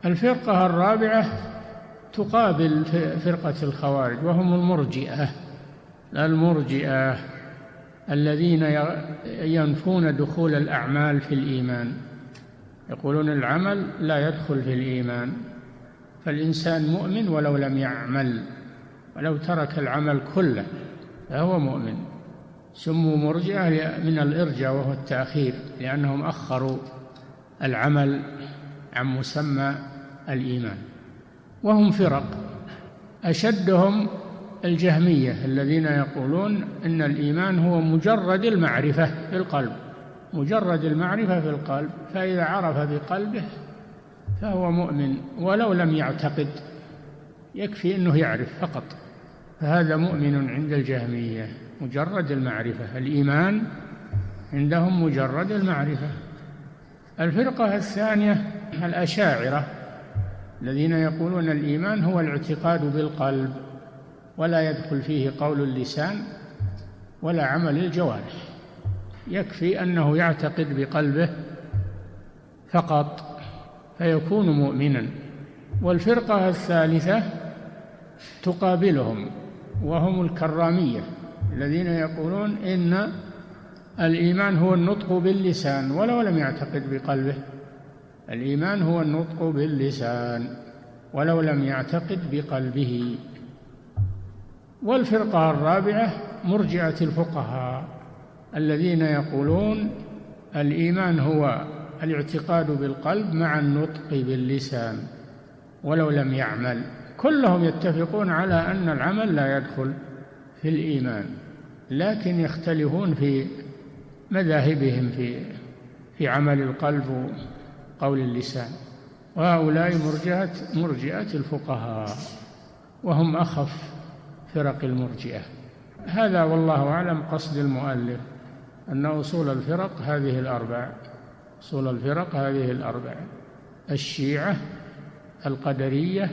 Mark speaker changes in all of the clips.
Speaker 1: الفرقة الرابعة تقابل فرقة الخوارج، وهم المرجئة الذين ينفون دخول الأعمال في الإيمان، يقولون العمل لا يدخل في الإيمان، فالإنسان مؤمن ولو لم يعمل، ولو ترك العمل كله فهو مؤمن. سموا مرجئة من الإرجاء وهو التأخير، لأنهم أخروا العمل عن مسمى الإيمان. وهم فرق، أشدهم الجهمية الذين يقولون إن الإيمان هو مجرد المعرفة في القلب، مجرد المعرفة في القلب، فإذا عرف بقلبه فهو مؤمن ولو لم يعتقد، يكفي أنه يعرف فقط، فهذا مؤمن عند الجهمية، مجرد المعرفة. الإيمان عندهم مجرد المعرفة. الفرقة الثانية الأشاعرة الذين يقولون الإيمان هو الاعتقاد بالقلب، ولا يدخل فيه قول اللسان ولا عمل الجوارح، يكفي أنه يعتقد بقلبه فقط فيكون مؤمنا. والفرقة الثالثة تقابلهم، وهم الكرامية الذين يقولون إن الإيمان هو النطق باللسان ولو لم يعتقد بقلبه، الإيمان هو النطق باللسان ولو لم يعتقد بقلبه. والفرقة الرابعة مرجئة الفقهاء الذين يقولون الإيمان هو الاعتقاد بالقلب مع النطق باللسان ولو لم يعمل. كلهم يتفقون على أن العمل لا يدخل في الإيمان، لكن يختلفون في مذاهبهم في عمل القلب وقول اللسان. وهؤلاء مرجئة الفقهاء، وهم أخف فرق المرجئة. هذا والله أعلم قصد المؤلف، أن أصول الفرق هذه الأربع، أصول الفرق هذه الأربع: الشيعة، القدرية،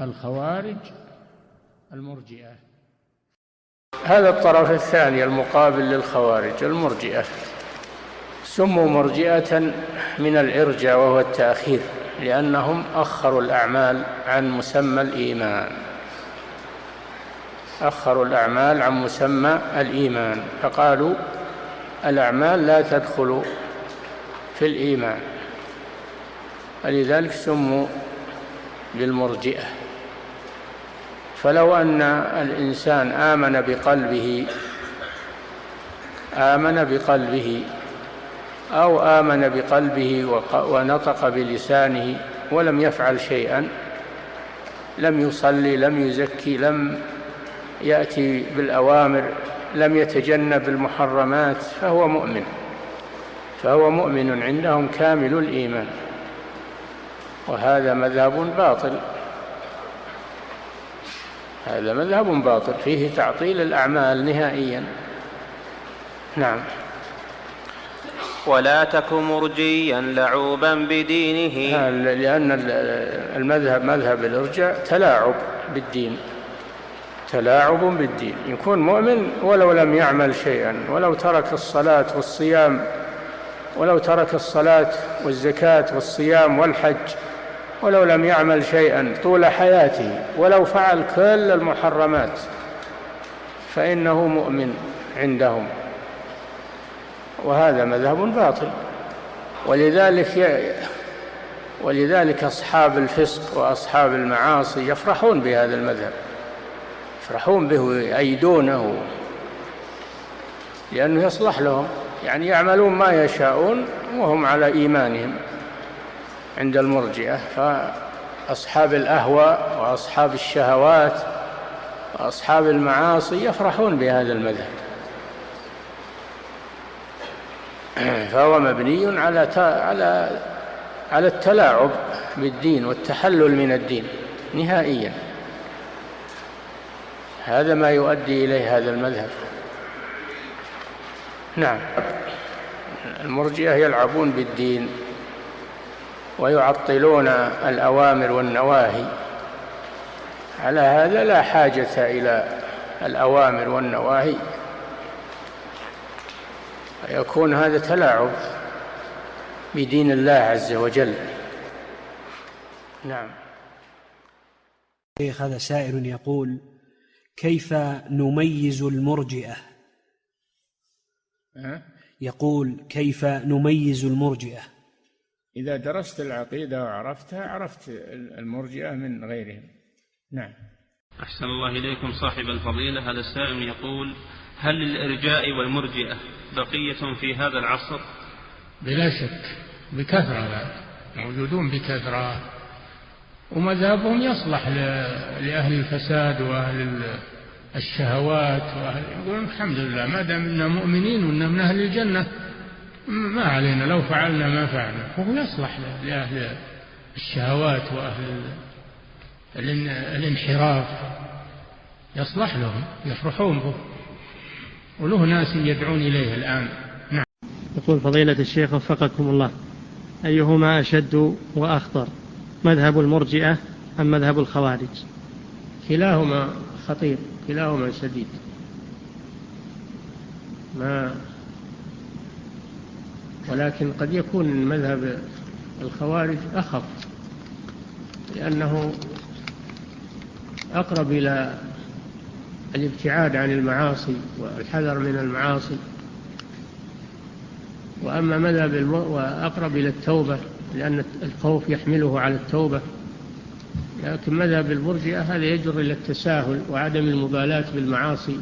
Speaker 1: الخوارج، المرجئة. هذا الطرف الثاني المقابل للخوارج، المرجئة. سموا مرجئة من الإرجاء وهو التأخير، لأنهم أخروا الأعمال عن مسمى الإيمان، أخروا الأعمال عن مسمى الإيمان، فقالوا الأعمال لا تدخل في الإيمان، فلذلك سموا بالمرجئة. فلو أن الإنسان آمن بقلبه أو آمن بقلبه ونطق بلسانه ولم يفعل شيئا، لم يصلي، لم يزكي، لم يأتي بالأوامر، لم يتجنب المحرمات، فهو مؤمن عندهم كامل الإيمان. وهذا مذهب باطل، هذا مذهب باطل فيه تعطيل الأعمال نهائيا. نعم.
Speaker 2: ولا تك مرجيا لعوبا بدينه،
Speaker 1: لأن المذهب مذهب الإرجاء تلاعب بالدين. يكون مؤمن ولو لم يعمل شيئا، ولو ترك الصلاة والصيام، ولو ترك الصلاة والزكاة والصيام والحج، ولو لم يعمل شيئا طول حياته، ولو فعل كل المحرمات، فإنه مؤمن عندهم، وهذا مذهب باطل. ولذلك أصحاب الفسق وأصحاب المعاصي يفرحون بهذا المذهب، يفرحون به ويأيدونه، لأنه يصلح لهم، يعني يعملون ما يشاءون وهم على إيمانهم. عند المرجئة فأصحاب الأهواء وأصحاب الشهوات وأصحاب المعاصي يفرحون بهذا المذهب، فهو مبني على التلاعب بالدين والتحلل من الدين نهائيا. هذا ما يؤدي إليه هذا المذهب. نعم. المرجئة يلعبون بالدين ويعطلون الأوامر والنواهي، على هذا لا حاجة إلى الأوامر والنواهي، يكون هذا تلاعب بدين الله عز وجل. نعم.
Speaker 3: شيخ، هذا سائل يقول: كيف نميز المرجئة؟ يقول: كيف نميز المرجئة؟
Speaker 1: إذا درست العقيدة وعرفتها عرفت المرجئة من غيرهم. نعم.
Speaker 4: أحسن الله إليكم صاحب الفضيلة. هذا السائل يقول: هل للإرجاء والمرجئة بقية في هذا العصر؟
Speaker 1: بلا شك، بكثرة بعد، موجودون بكثرة، ومذهبهم يصلح لأهل الفساد وأهل الشهوات، يقولون الحمد لله ما دام إننا مؤمنين وإننا من أهل الجنة ما علينا لو فعلنا ما فعلنا، وهو يصلح لأهل الشهوات وأهل الانحراف، يصلح لهم، يفرحون به، وله ناس يدعون إليه الآن. نعم.
Speaker 5: يقول: فضيلة الشيخ وفقكم الله، أيهما أشد وأخطر، مذهب المرجئة أم مذهب الخوارج؟
Speaker 1: كلاهما خطير، كلاهما شديد، ولكن قد يكون مذهب الخوارج أخف، لأنه أقرب إلى الابتعاد عن المعاصي والحذر من المعاصي، وأما وأقرب إلى التوبة، لأن الخوف يحمله على التوبة. لكن مذهب المرجئة هذا يجر إلى التساهل وعدم المبالاة بالمعاصي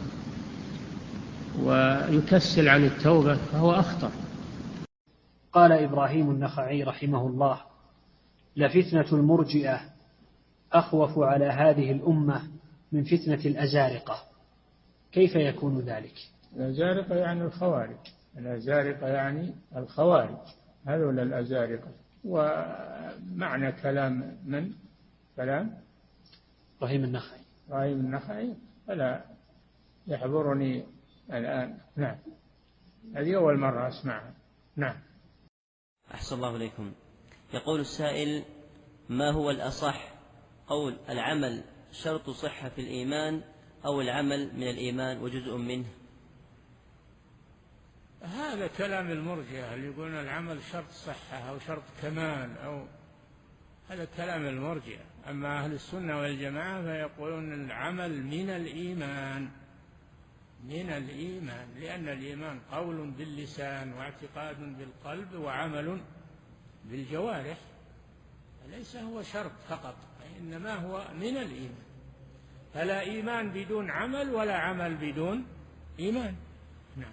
Speaker 1: ويكسل عن التوبة، فهو أخطر.
Speaker 3: قال إبراهيم النخعي رحمه الله: لفتنة المرجئة أخوف على هذه الأمة من فتنة الأزارقة، كيف يكون ذلك؟
Speaker 1: الأزارقة يعني الخوارج، الأزارقة يعني الخوارج، هذول الأزارقة. ومعنى كلام من؟ كلام
Speaker 3: إبراهيم النخعي.
Speaker 1: إبراهيم النخعي فلا يحضرني الآن. نعم، هذه أول مرة أسمعها. نعم.
Speaker 6: أحسن الله إليكم. يقول السائل: ما هو الأصح، قول العمل شرط صحة في الإيمان أو العمل من الإيمان وجزء منه؟
Speaker 1: هذا كلام المرجئة اللي يقولون العمل شرط صحة أو شرط كمال، أو هذا كلام المرجئة. أما أهل السنة والجماعة فيقولون العمل من الإيمان، من الإيمان، لأن الإيمان قول باللسان واعتقاد بالقلب وعمل بالجوارح، ليس هو شرط فقط، إنما هو من الإيمان. فلا إيمان بدون عمل ولا عمل بدون إيمان. نعم.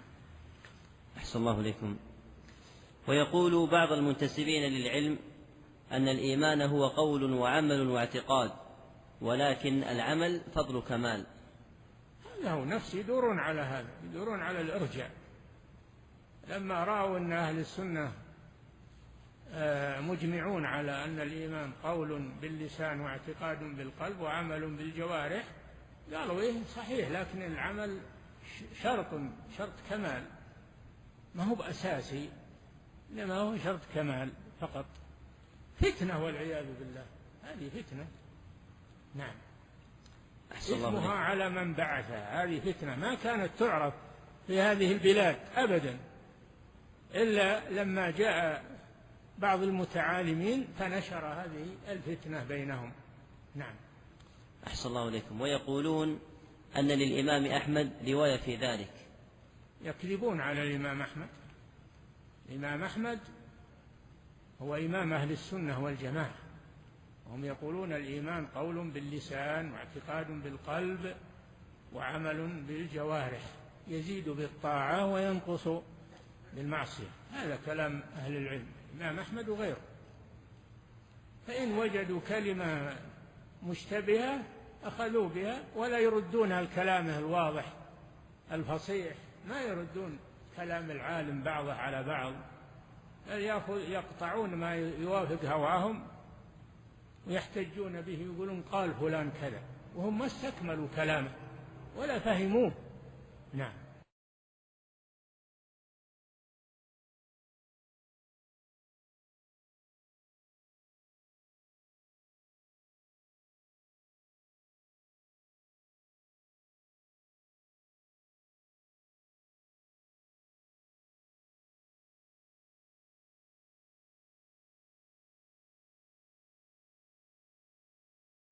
Speaker 6: أحسن الله إليكم. ويقول بعض المنتسبين للعلم أن الإيمان هو قول وعمل واعتقاد، ولكن العمل فضل كمال.
Speaker 1: هذا هو نفس يدورون على هذا، يدورون على الإرجاء. لما رأوا أن أهل السنة مجمعون على أن الإيمان قول باللسان واعتقاد بالقلب وعمل بالجوارح، قالوا إيه صحيح، لكن العمل شرط كمال، ما هو بأساسي، إنما هو شرط كمال فقط. فتنة والعياذ بالله، هذه فتنة. نعم. اسمها على من بعثها، هذه فتنة ما كانت تعرف في هذه البلاد أبدا إلا لما جاء بعض المتعالمين فنشر هذه الفتنة بينهم. نعم.
Speaker 6: أحسن الله إليكم. ويقولون أن للإمام أحمد رواية في ذلك.
Speaker 1: يكذبون على الإمام أحمد. الإمام أحمد هو إمام أهل السنة والجماعة، وهم يقولون الإيمان قول باللسان واعتقاد بالقلب وعمل بالجوارح، يزيد بالطاعة وينقص بالمعصية. هذا كلام أهل العلم، الإمام أحمد وغيره. فإن وجدوا كلمة مشتبهة أخذوا بها ولا يردون الكلام الواضح الفصيح، ما يردون كلام العالم بعضه على بعض، يقطعون ما يوافق هواهم ويحتجون به، يقولون قال فلان كذا، وهم ما استكملوا كلامه ولا فهموه. نعم.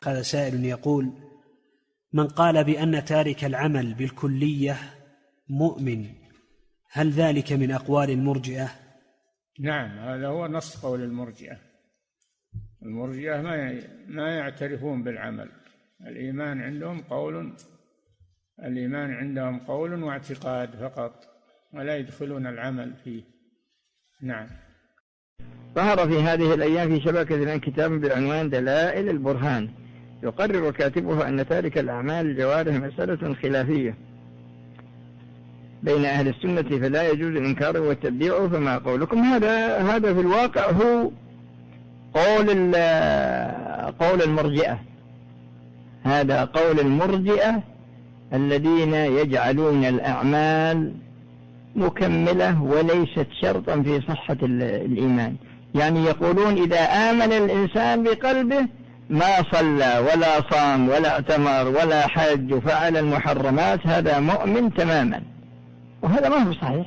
Speaker 3: الشيخ هذا سائل يقول: من قال بأن تارك العمل بالكلية مؤمن، هل ذلك من أقوال المرجئة؟
Speaker 1: نعم، هذا هو نص قول المرجئة. المرجئة ما يعترفون بالعمل. الإيمان عندهم قول واعتقاد فقط، ولا يدخلون العمل فيه. نعم.
Speaker 7: ظهر في هذه الأيام في شبكة الآن كتاب بعنوان دلائل البرهان، يقرر كاتبه أن تارك الأعمال الجوارح مسألة خلافية بين أهل السنة، فلا يجوز الإنكار والتبديع، فما قولكم؟ هذا في الواقع هو قول المرجئة. هذا قول المرجئة الذين يجعلون الأعمال مكملة وليست شرطا في صحة الإيمان. يعني يقولون إذا آمن الإنسان بقلبه ما صلى ولا صام ولا اعتمر ولا حج وفعل المحرمات، هذا مؤمن تماما، وهذا ما هو صحيح.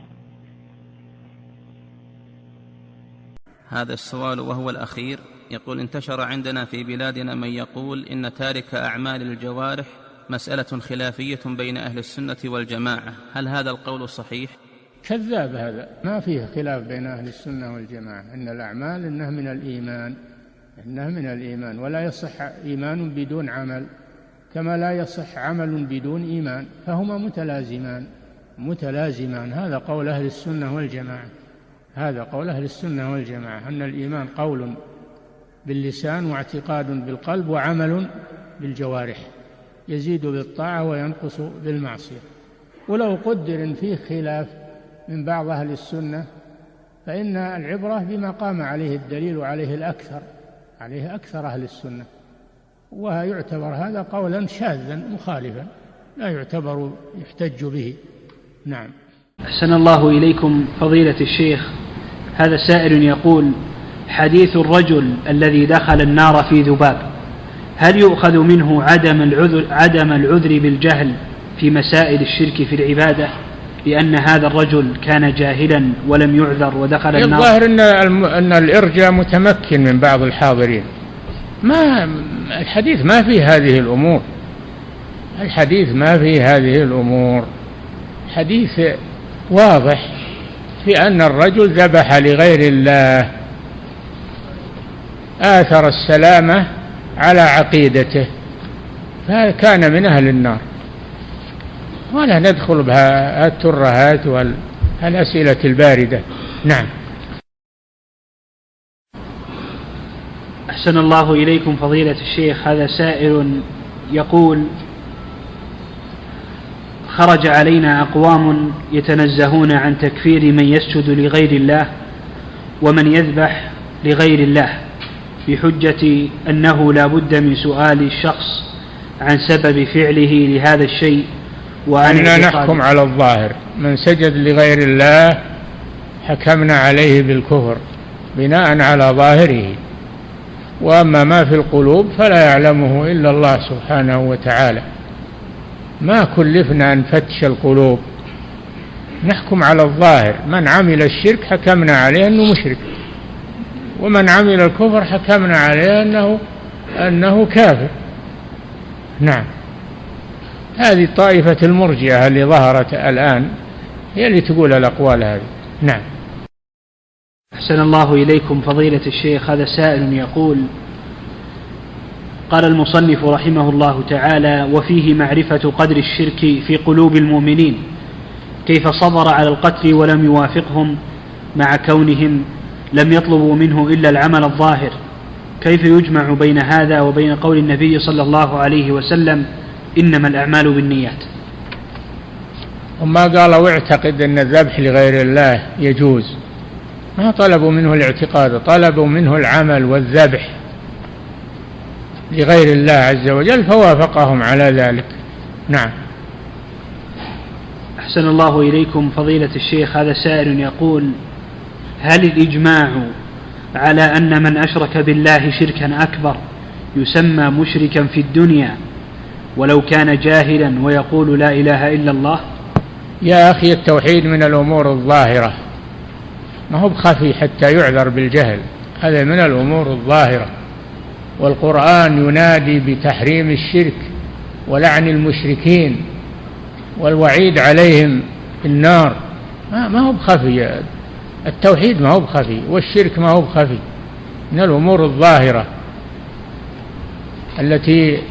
Speaker 4: هذا السؤال وهو الأخير يقول: انتشر عندنا في بلادنا من يقول إن تارك أعمال الجوارح مسألة خلافية بين أهل السنة والجماعة، هل هذا القول صحيح؟
Speaker 1: كذاب، هذا ما فيه خلاف بين أهل السنة والجماعة. إن الأعمال إنها من الإيمان، ولا يصح إيمان بدون عمل، كما لا يصح عمل بدون إيمان، فهما متلازمان. هذا قول أهل السنة والجماعة، أن الإيمان قول باللسان واعتقاد بالقلب وعمل بالجوارح، يزيد بالطاعة وينقص بالمعصية. ولو قدر إن فيه خلاف من بعض أهل السنة فإن العبرة بما قام عليه الدليل وعليه أكثر أهل السنة، ويعتبر هذا قولا شاذا مخالفا لا يعتبر يحتج به. نعم.
Speaker 3: أحسن الله إليكم فضيلة الشيخ، هذا سائل يقول: حديث الرجل الذي دخل النار في ذباب، هل يؤخذ منه عدم العذر بالجهل في مسائل الشرك في العبادة، لأن هذا الرجل كان جاهلا ولم يعذر ودخل النار؟
Speaker 1: الظاهر أن الإرجاء متمكن من بعض الحاضرين. الحديث ما فيه هذه الأمور. حديث واضح في أن الرجل ذبح لغير الله، آثر السلامة على عقيدته، فكان من أهل النار. ولا ندخل بها الترهات والأسئلة الباردة. نعم.
Speaker 3: أحسن الله إليكم فضيلة الشيخ، هذا سائل يقول: خرج علينا أقوام يتنزهون عن تكفير من يسجد لغير الله ومن يذبح لغير الله، بحجة أنه لا بد من سؤال الشخص عن سبب فعله لهذا الشيء،
Speaker 1: وأننا نحكم على الظاهر. من سجد لغير الله حكمنا عليه بالكفر بناء على ظاهره، وأما ما في القلوب فلا يعلمه إلا الله سبحانه وتعالى. ما كلفنا أن نفتش القلوب، نحكم على الظاهر. من عمل الشرك حكمنا عليه أنه مشرك، ومن عمل الكفر حكمنا عليه أنه كافر. نعم. هذه طائفة المرجئة اللي ظهرت الآن هي اللي تقول الأقوال هذه. نعم.
Speaker 3: أحسن الله إليكم فضيلة الشيخ، هذا سائل يقول: قال المصنف رحمه الله تعالى: وفيه معرفة قدر الشرك في قلوب المؤمنين، كيف صبر على القتل ولم يوافقهم مع كونهم لم يطلبوا منه إلا العمل الظاهر، كيف يجمع بين هذا وبين قول النبي صلى الله عليه وسلم: إنما الأعمال بالنيات؟
Speaker 1: وما قالوا اعتقد أن الذبح لغير الله يجوز، ما طلبوا منه الاعتقاد، طلبوا منه العمل والذبح لغير الله عز وجل، فوافقهم على ذلك. نعم.
Speaker 3: أحسن الله إليكم فضيلة الشيخ، هذا سائل يقول: هل الإجماع على أن من أشرك بالله شركا أكبر يسمى مشركا في الدنيا ولو كان جاهلا ويقول لا إله إلا الله؟
Speaker 1: يا أخي، التوحيد من الأمور الظاهرة، ما هو بخفي حتى يعذر بالجهل، هذا من الأمور الظاهرة. والقرآن ينادي بتحريم الشرك ولعن المشركين والوعيد عليهم بالنار. ما هو بخفي، التوحيد ما هو بخفي، والشرك ما هو بخفي، من الأمور الظاهرة التي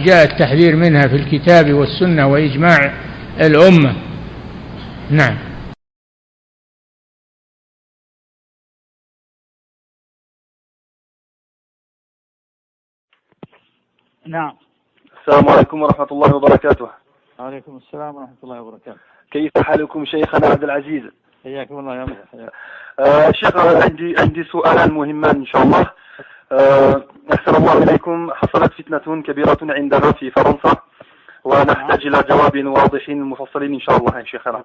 Speaker 1: جاء التحذير منها في الكتاب والسنة وإجماع الأمة. نعم.
Speaker 8: نعم.
Speaker 9: السلام عليكم ورحمة الله وبركاته.
Speaker 8: وعليكم السلام ورحمة الله وبركاته.
Speaker 9: كيف حالكم شيخنا عبد العزيز؟
Speaker 8: حياكم الله يا مدحت.
Speaker 9: شيخ، عندي سؤالان مهمان إن شاء الله. أحسن الله إليكم. حصلت فتنة كبيرة عندنا في فرنسا ونحتاج إلى جواب واضح مفصل إن شاء الله يا شيخنا.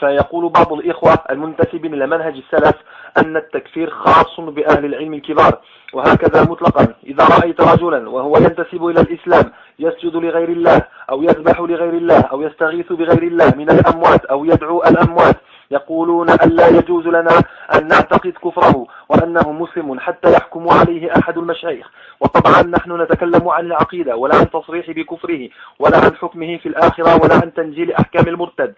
Speaker 9: فيقول بعض الإخوة المنتسبين إلى منهج السلف أن التكفير خاص بأهل العلم الكبار، وهكذا مطلقا. إذا رأيت رجلا وهو ينتسب إلى الإسلام يسجد لغير الله أو يذبح لغير الله أو يستغيث بغير الله من الأموات أو يدعو الأموات، يقولون أن لا يجوز لنا أن نعتقد كفره وأنه مسلم حتى يحكم عليه أحد المشايخ. وطبعا نحن نتكلم عن العقيدة ولا عن تصريح بكفره ولا عن حكمه في الآخرة ولا عن تنزيل أحكام المرتد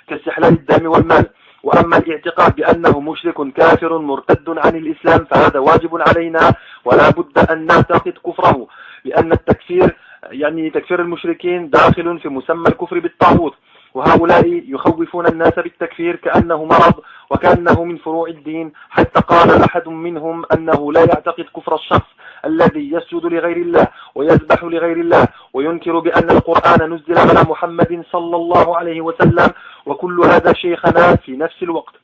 Speaker 9: كاستحلال الدم والمال. وأما الاعتقاد بأنه مشرك كافر مرتد عن الإسلام فهذا واجب علينا ولا بد أن نعتقد كفره، لأن التكفير يعني تكفير المشركين داخل في مسمى الكفر بالطاغوت، وهؤلاء يخوفون الناس بالتكفير كأنه مرض وكأنه من فروع الدين، حتى قال أحد منهم أنه لا يعتقد كفر الشخص الذي يسجد لغير الله ويذبح لغير الله وينكر بأن القرآن نزل على محمد صلى الله عليه وسلم، وكل هذا شيخنا في نفس الوقت.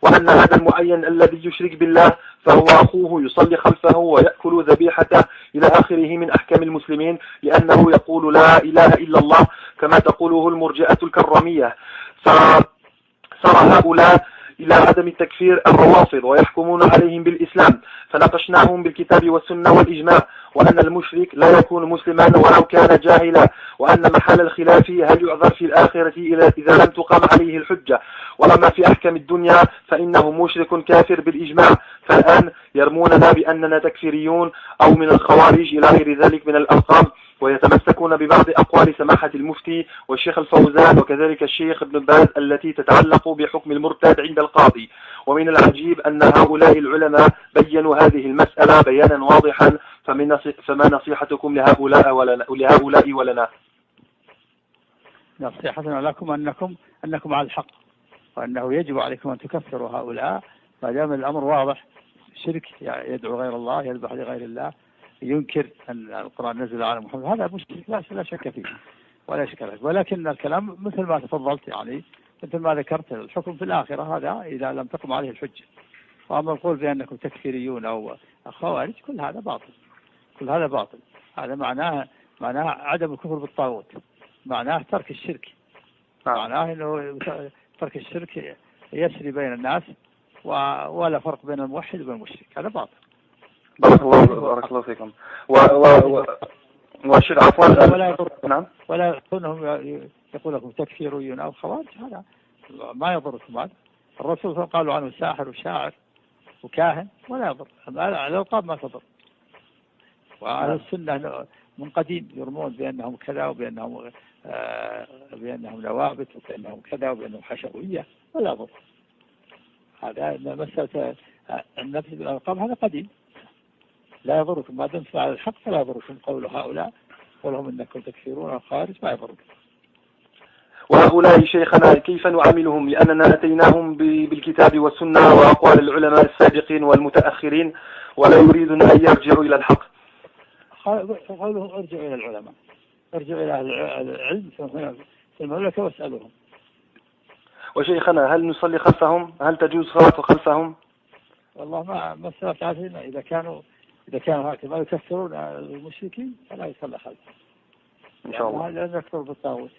Speaker 9: وأن هذا المعين الذي يشرك بالله فهو أخوه يصلي خلفه ويأكل ذبيحته إلى آخره من أحكام المسلمين، لأنه يقول لا إله إلا الله كما تقوله المرجئة الكرامية. فصار هؤلاء إلى عدم التكفير الروافض ويحكمون عليهم بالإسلام، فناقشناهم بالكتاب والسنة والإجماع، وأن المشرك لا يكون مسلما ولو كان جاهلا، وأن محل الخلاف هل يعذر في الآخرة إذا لم تقام عليه الحجة، وأما في أحكام الدنيا فإنه مشرك كافر بالإجماع. فالآن يرموننا بأننا تكفيريون أو من الخوارج إلى غير ذلك من الألقاب، ويتمسكون ببعض أقوال سماحة المفتي والشيخ الفوزان وكذلك الشيخ ابن باز التي تتعلق بحكم المرتد عند القاضي. ومن العجيب أن هؤلاء العلماء بيّنوا هذه المسألة بيانا واضحا، فما نصيحتكم لهؤلاء ولنا؟
Speaker 8: نصيحتنا لكم أنكم على الحق، وأنه يجب عليكم أن تكفروا هؤلاء ما دام الأمر واضح. الشرك يدعو غير الله، يذبح لغير الله، ينكر أن القرآن نزل على محمد، هذا مشرك لا شك فيه ولا شك له. ولكن الكلام مثل ما تفضلت، يعني مثل ما ذكرت، الحكم في الآخرة هذا إذا لم تقم عليه الحجة. وأما القول بأنكم تكفيريون أو خوارج كل هذا باطل. هذا معناه عدم الكفر بالطاغوت، معناه ترك الشرك، معناه أنه ترك الشرك يسري بين الناس ولا فرق بين الموحد وبين المشرك، هذا باطل.
Speaker 9: بارك الله فيكم. والشيخ عفوا نعم،
Speaker 8: ولا يقولهم يقول لكم تكفيريون أو خوارج، هذا ما يضركم. هذا الرسول قالوا عنه ساحر وشاعر وكاهن ولا يضر، الألقاب ما تضر. وأهل السنة من قديم يرمون بأنهم كذا وبأنهم نوابت وبأنهم كذا وبأنهم حشوية، ولا يضر. هذا مسألة النبذ بالألقاب هذا قديم، لا يضركم ما دمتم على الحق، فلا يضركم قول هؤلاء ولهم انكم تكفرون الخارج، ما يضركم.
Speaker 9: وهؤلاء شيخنا كيف نعاملهم؟ لأننا أتيناهم بالكتاب والسنة وأقوال العلماء السابقين والمتأخرين ولا يريدون أن يرجعوا إلى الحق.
Speaker 8: قولهم ارجعوا إلى العلماء، ارجعوا إلى العلم في المملكة واسألوهم.
Speaker 9: وشيخنا هل نصلي خلفهم؟ هل تجوز صلاة خلفهم؟
Speaker 8: والله ما سألت عارفين، إذا كانوا هكذا ما يكفرون المشركين فلا يصلى خلفهم
Speaker 9: إن شاء الله،
Speaker 8: لأن يكفر بالطاغوت.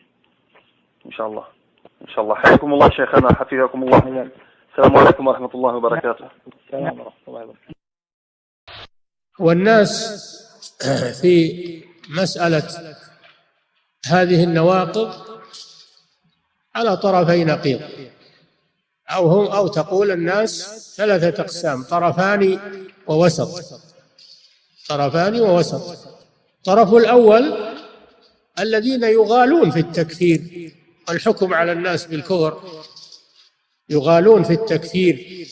Speaker 9: إن شاء الله. حياكم الله شيخنا، حفظكم الله. السلام عليكم ورحمة الله وبركاته.
Speaker 8: السلام ورحمة الله وبركاته.
Speaker 1: والناس في مسألة هذه النواقض على طرفي نقيض. أو تقول الناس ثلاثة أقسام: طرفان ووسط. طرفان ووسط. الطرف الأول الذين يغالون في التكفير والحكم على الناس بالكفر، يغالون في التكفير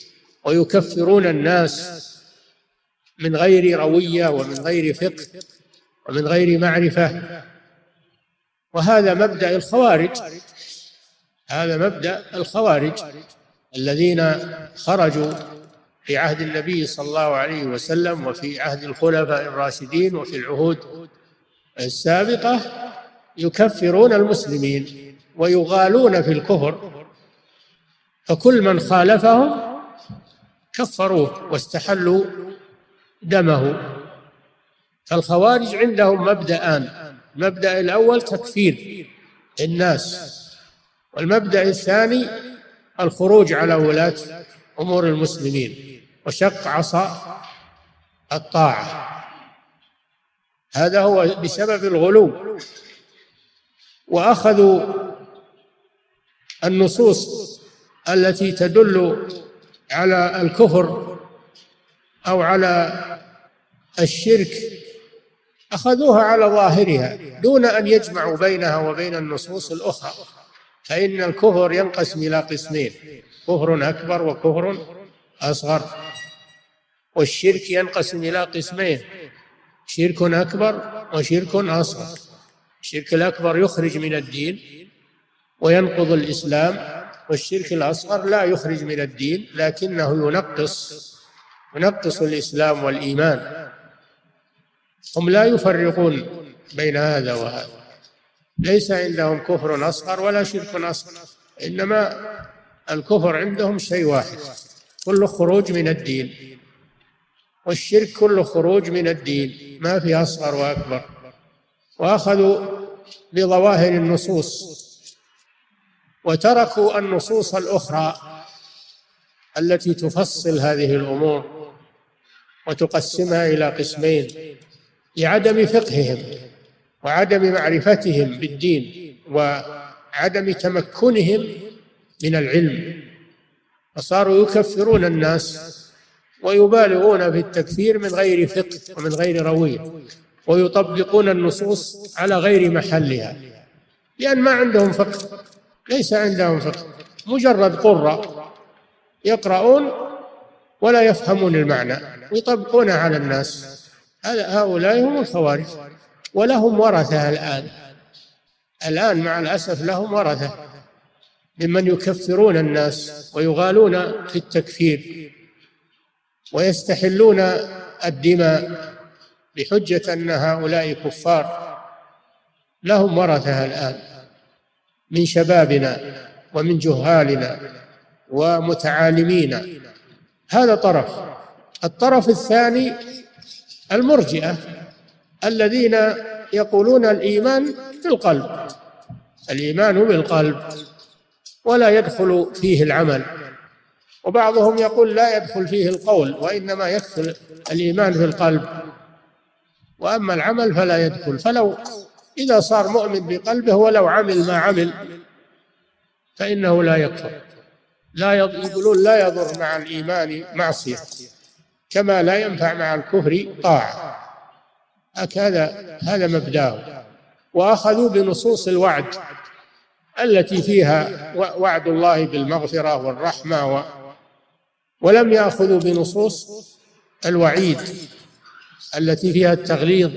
Speaker 1: ويكفرون الناس من غير روية ومن غير فقه ومن غير معرفة، وهذا مبدأ الخوارج. هذا مبدأ الخوارج الذين خرجوا في عهد النبي صلى الله عليه وسلم وفي عهد الخلفاء الراشدين وفي العهود السابقة، يكفرون المسلمين ويغالون في الكفر، فكل من خالفهم كفروه واستحلوا دمه. فالخوارج عندهم مبدأان: المبدأ الأول تكفير الناس، والمبدأ الثاني الخروج على ولاة أمور المسلمين وشق عصا الطاعة. هذا هو بسبب الغلو. وأخذوا النصوص التي تدل على الكفر أو على الشرك، أخذوها على ظاهرها دون أن يجمعوا بينها وبين النصوص الأخرى. فإن الكفر ينقسم إلى قسمين: كفر أكبر وكفر أصغر. والشرك ينقسم إلى قسمين: شرك أكبر وشرك أصغر. الشرك الأكبر يخرج من الدين وينقض الإسلام، والشرك الأصغر لا يخرج من الدين لكنه ينقص الإسلام والإيمان. هم لا يفرقون بين هذا وهذا، ليس عندهم كفر أصغر ولا شرك أصغر، إنما الكفر عندهم شيء واحد، كل خروج من الدين، والشرك كل خروج من الدين، ما في أصغر وأكبر. وأخذوا بظواهر النصوص وتركوا النصوص الأخرى التي تفصل هذه الأمور وتقسمها إلى قسمين لعدم فقههم وعدم معرفتهم بالدين وعدم تمكنهم من العلم، فصاروا يكفرون الناس ويبالغون في التكفير من غير فقه ومن غير روية، ويطبقون النصوص على غير محلها، لأن ما عندهم فقه، ليس عندهم فقه، مجرد قراء يقرؤون ولا يفهمون المعنى ويطبقون على الناس. هؤلاء هم الخوارج، ولهم ورثة الآن مع الأسف لهم ورثة ممن يكفرون الناس ويغالون في التكفير ويستحلون الدماء بحجة أن هؤلاء كفار. لهم ورثة الآن من شبابنا ومن جهالنا ومتعالمين. هذا طرف. الطرف الثاني المرجئة الذين يقولون الإيمان بالقلب، الإيمان بالقلب ولا يدخل فيه العمل، وبعضهم يقول لا يدخل فيه القول وإنما يدخل الإيمان في القلب، وأما العمل فلا يدخل. فلو إذا صار مؤمن بقلبه ولو عمل ما عمل فإنه لا يكفر. يقولون لا يضر مع الإيمان معصية كما لا ينفع مع الكفر طاعة. هذا مبدأه. وأخذوا بنصوص الوعد التي فيها وعد الله بالمغفرة والرحمة، ولم يأخذوا بنصوص الوعيد التي فيها التغليظ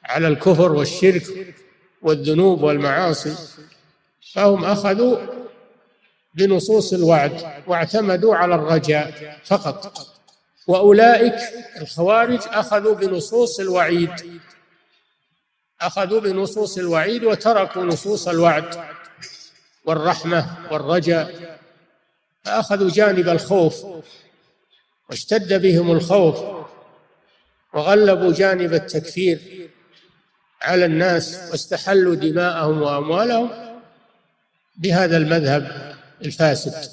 Speaker 1: على الكفر والشرك والذنوب والمعاصي، فهم أخذوا بنصوص الوعد واعتمدوا على الرجاء فقط. وأولئك الخوارج أخذوا بنصوص الوعيد وتركوا نصوص الوعد والرحمة والرجاء، فأخذوا جانب الخوف واشتد بهم الخوف وغلبوا جانب التكفير على الناس واستحلوا دماءهم وأموالهم بهذا المذهب الفاسد.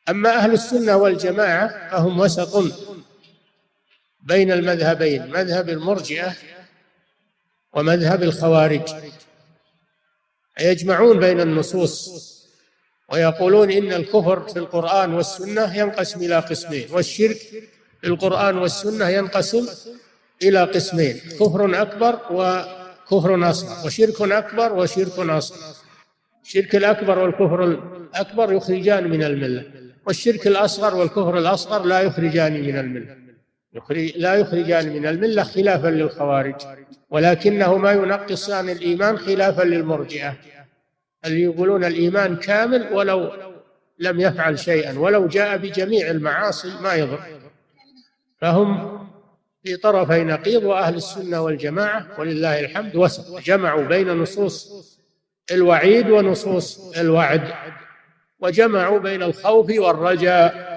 Speaker 1: أما أهل السنة والجماعة فهم وسط بين المذهبين، مذهب المرجئة ومذهب الخوارج، يجمعون بين النصوص ويقولون إن الكفر في القرآن والسنة ينقسم إلى قسمين، والشرك في القرآن والسنة ينقسم إلى قسمين: كفر أكبر وكفر أصغر، وشرك أكبر وشرك أصغر. الشرك الأكبر والكفر الأكبر يخرجان من الملة، والشرك الأصغر والكفر الأصغر لا يخرجان من الملة، لا يخرجان من الملة خلافا للخوارج، ولكنهما ينقصان الإيمان خلافا للمرجئة اللي يقولون الإيمان كامل ولو لم يفعل شيئا، ولو جاء بجميع المعاصي ما يضر. فهم في طرفي نقيض، وأهل السنة والجماعة ولله الحمد وسط، جمعوا بين نصوص الوعيد ونصوص الوعد، وجمعوا بين الخوف والرجاء.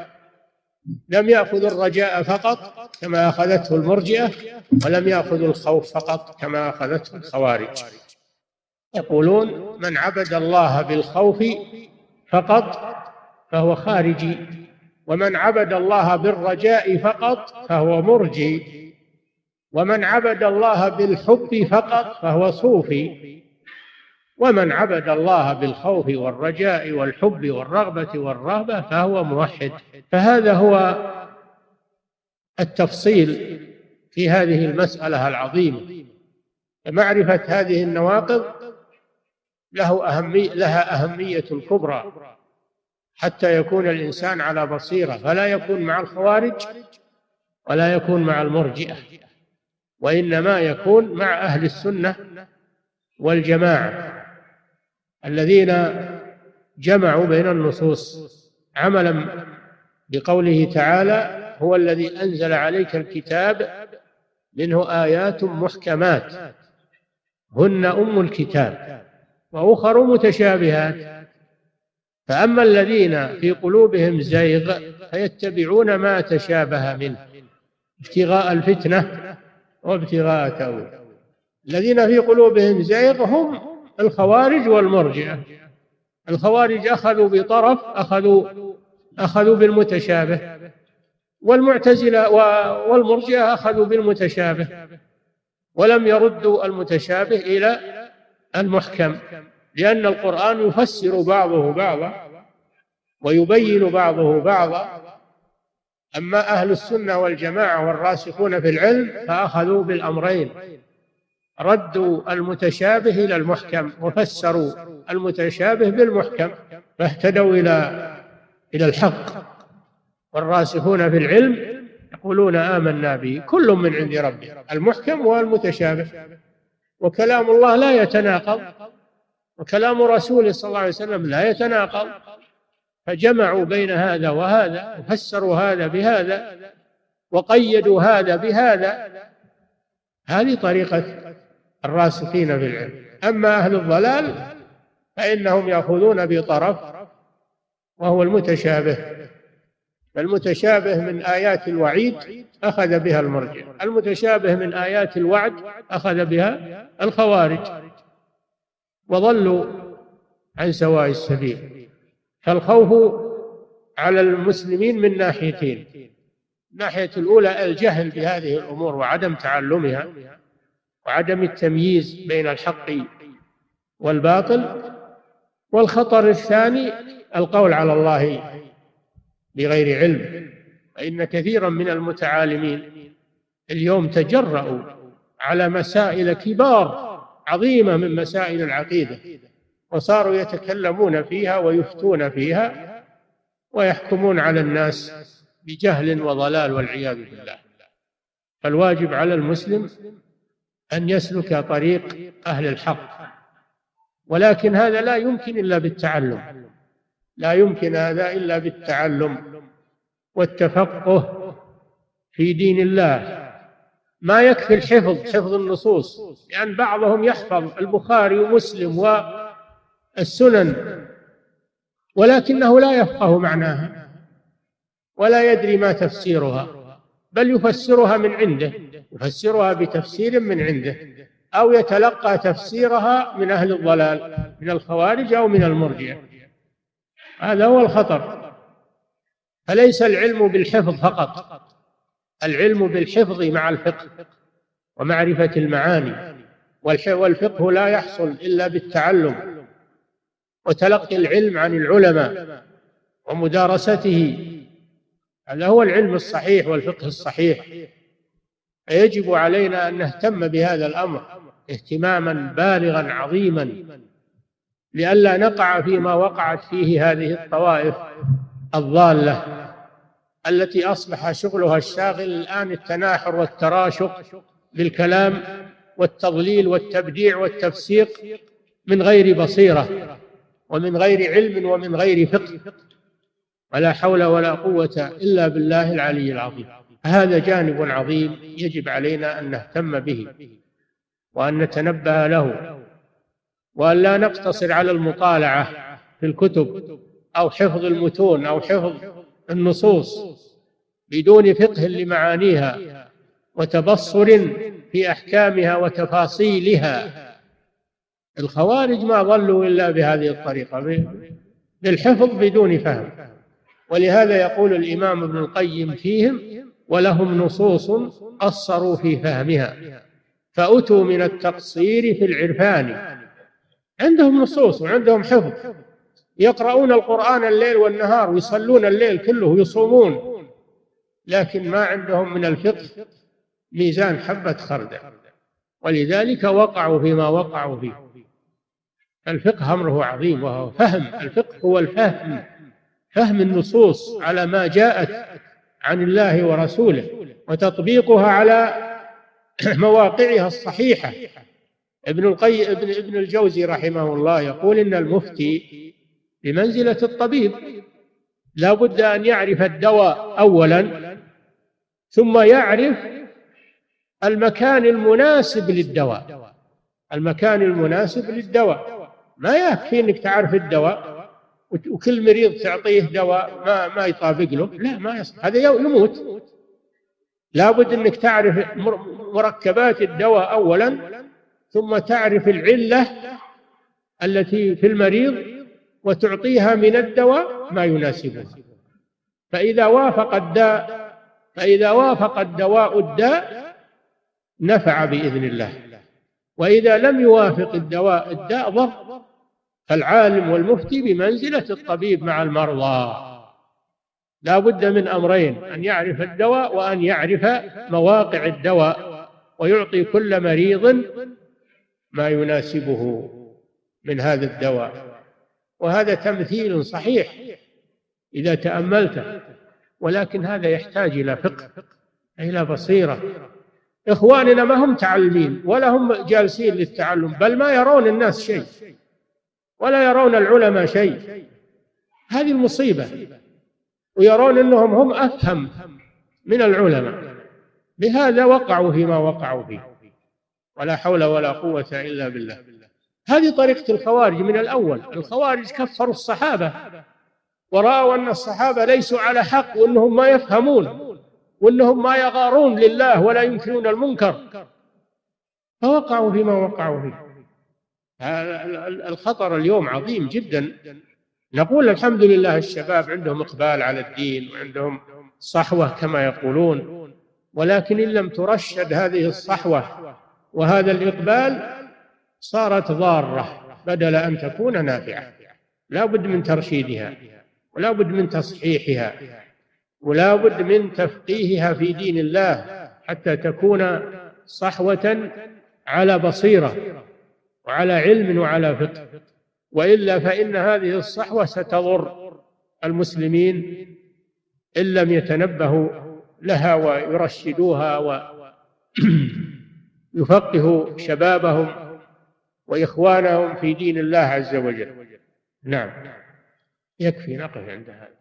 Speaker 1: لم يأخذ الرجاء فقط كما أخذته المرجئة، ولم يأخذ الخوف فقط كما أخذته الخوارج. يقولون من عبد الله بالخوف فقط فهو خارجي، ومن عبد الله بالرجاء فقط فهو مرجي، ومن عبد الله بالحب فقط فهو صوفي، ومن عبد الله بالخوف والرجاء والحب والرغبة والرهبة فهو موحد. فهذا هو التفصيل في هذه المسألة العظيمة. معرفة هذه النواقض لها أهمية كبرى حتى يكون الإنسان على بصيرة، فلا يكون مع الخوارج ولا يكون مع المرجئة، وإنما يكون مع أهل السنة والجماعة الذين جمعوا بين النصوص عملا بقوله تعالى: هو الذي أنزل عليك الكتاب منه آيات محكمات هن أم الكتاب وأخر متشابهات، فأما الذين في قلوبهم زيغ فيتبعون ما تشابه منه ابتغاء الفتنة وابتغاء تأويله. الذين في قلوبهم زيغ هم الخوارج والمرجئة. الخوارج أخذوا بطرف، أخذوا بالمتشابه، والمعتزلة والمرجئة أخذوا بالمتشابه ولم يردوا المتشابه إلى المحكم، لأن القرآن يفسر بعضه بعضا ويبين بعضه بعضا. أما أهل السنة والجماعة والراسخون في العلم فأخذوا بالأمرين، ردوا المتشابه إلى المحكم وفسروا المتشابه بالمحكم، فاهتدوا إلى الحق. والراسخون في العلم يقولون آمنا به كل من عند ربنا، المحكم والمتشابه. وكلام الله لا يتناقض، وكلام رسوله صلى الله عليه وسلم لا يتناقض، فجمعوا بين هذا وهذا وفسروا هذا بهذا وقيدوا هذا بهذا. هذه طريقة الراسخين في العلم. أما أهل الضلال فإنهم يأخذون بطرف وهو المتشابه، فالمتشابه من آيات الوعيد أخذ بها المرجئة، المتشابه من آيات الوعد أخذ بها الخوارج، وضلوا عن سواء السبيل. فالخوف على المسلمين من ناحيتين: الناحية الأولى الجهل بهذه الأمور وعدم تعلمها وعدم التمييز بين الحق والباطل، والخطر الثاني القول على الله بغير علم. فإن كثيرا من المتعالمين اليوم تجرؤوا على مسائل كبار عظيمة من مسائل العقيدة، وصاروا يتكلمون فيها ويفتون فيها ويحكمون على الناس بجهل وضلال والعياذ بالله. فالواجب على المسلم أن يسلك طريق أهل الحق، ولكن هذا لا يمكن إلا بالتعلم، لا يمكن هذا إلا بالتعلم والتفقه في دين الله. ما يكفي حفظ النصوص، لأن يعني بعضهم يحفظ البخاري ومسلم والسنن ولكنه لا يفقه معناها ولا يدري ما تفسيرها، بل يفسرها من عنده، يفسرها بتفسير من عنده، أو يتلقى تفسيرها من أهل الضلال من الخوارج أو من المرجئة. هذا هو الخطر. فليس العلم بالحفظ فقط، العلم بالحفظ مع الفقه ومعرفة المعاني، والفقه لا يحصل إلا بالتعلم وتلقي العلم عن العلماء ومدارسته، هذا هو العلم الصحيح والفقه الصحيح. فيجب علينا أن نهتم بهذا الأمر اهتماما بالغا عظيما، لئلا نقع فيما وقعت فيه هذه الطوائف الضالة التي أصبح شغلها الشاغل الآن التناحر والتراشق بالكلام والتضليل والتبديع والتفسيق من غير بصيرة ومن غير علم ومن غير فقه، ولا حول ولا قوة إلا بالله العلي العظيم. هذا جانب عظيم يجب علينا أن نهتم به وأن نتنبه له، وأن لا نقتصر على المطالعة في الكتب أو حفظ المتون أو حفظ النصوص بدون فقه لمعانيها وتبصر في أحكامها وتفاصيلها. الخوارج ما ضلوا إلا بهذه الطريقة، بالحفظ بدون فهم. ولهذا يقول الإمام ابن القيم فيهم: ولهم نصوص قصروا في فهمها فأتوا من التقصير في العرفان. عندهم نصوص وعندهم حفظ، يقرؤون القرآن الليل والنهار ويصلون الليل كله ويصومون، لكن ما عندهم من الفقه ميزان حبة خردل، ولذلك وقعوا فيما وقعوا فيه. الفقه أمره عظيم، وهو فهم. الفقه هو الفهم، فهم النصوص على ما جاءت عن الله ورسوله وتطبيقها على مواقعها الصحيحة. ابن الجوزي رحمه الله يقول إن المفتي بمنزلة الطبيب، لا بد أن يعرف الدواء أولا ثم يعرف المكان المناسب للدواء. المكان المناسب للدواء، ما يكفي أنك تعرف الدواء وكل مريض تعطيه دواء ما يطابق له، لا، ما يصح، هذا يموت. لا بد أنك تعرف مركبات الدواء أولا، ثم تعرف العلة التي في المريض وتعطيها من الدواء ما يناسبه. فإذا وافق الدواء الداء نفع بإذن الله، وإذا لم يوافق الداء ضر. فالعالم والمفتي بمنزلة الطبيب مع المرضى، لا بد من أمرين: أن يعرف الدواء وأن يعرف مواقع الدواء، ويعطي كل مريض ما يناسبه من هذا الدواء. وهذا تمثيل صحيح إذا تأملته، ولكن هذا يحتاج إلى فقه، إلى بصيرة. إخواننا ما هم تعلمين ولا هم جالسين للتعلم، بل ما يرون الناس شيء ولا يرون العلماء شيء. هذه المصيبة، ويرون أنهم هم أفهم من العلماء. بهذا وقعوا فيما وقعوا فيه، ولا حول ولا قوة إلا بالله. هذه طريقة الخوارج من الأول. الخوارج كفروا الصحابة ورأوا أن الصحابة ليسوا على حق، وأنهم ما يفهمون، وأنهم ما يغارون لله ولا ينكرون المنكر، فوقعوا فيما وقعوا فيه. الخطر اليوم عظيم جدا. نقول الحمد لله الشباب عندهم إقبال على الدين وعندهم صحوة كما يقولون، ولكن إن لم ترشد هذه الصحوة وهذا الإقبال صارت ضارة بدل أن تكون نافعة. لا بد من ترشيدها، ولا بد من تصحيحها، ولا بد من تفقيهها في دين الله حتى تكون صحوة على بصيرة وعلى علم وعلى فقه. وإلا فإن هذه الصحوة ستضر المسلمين إن لم يتنبهوا لها ويرشدوها ويفقهوا شبابهم وإخوانهم في دين الله عز وجل. نعم، يكفي نقف عند هذا.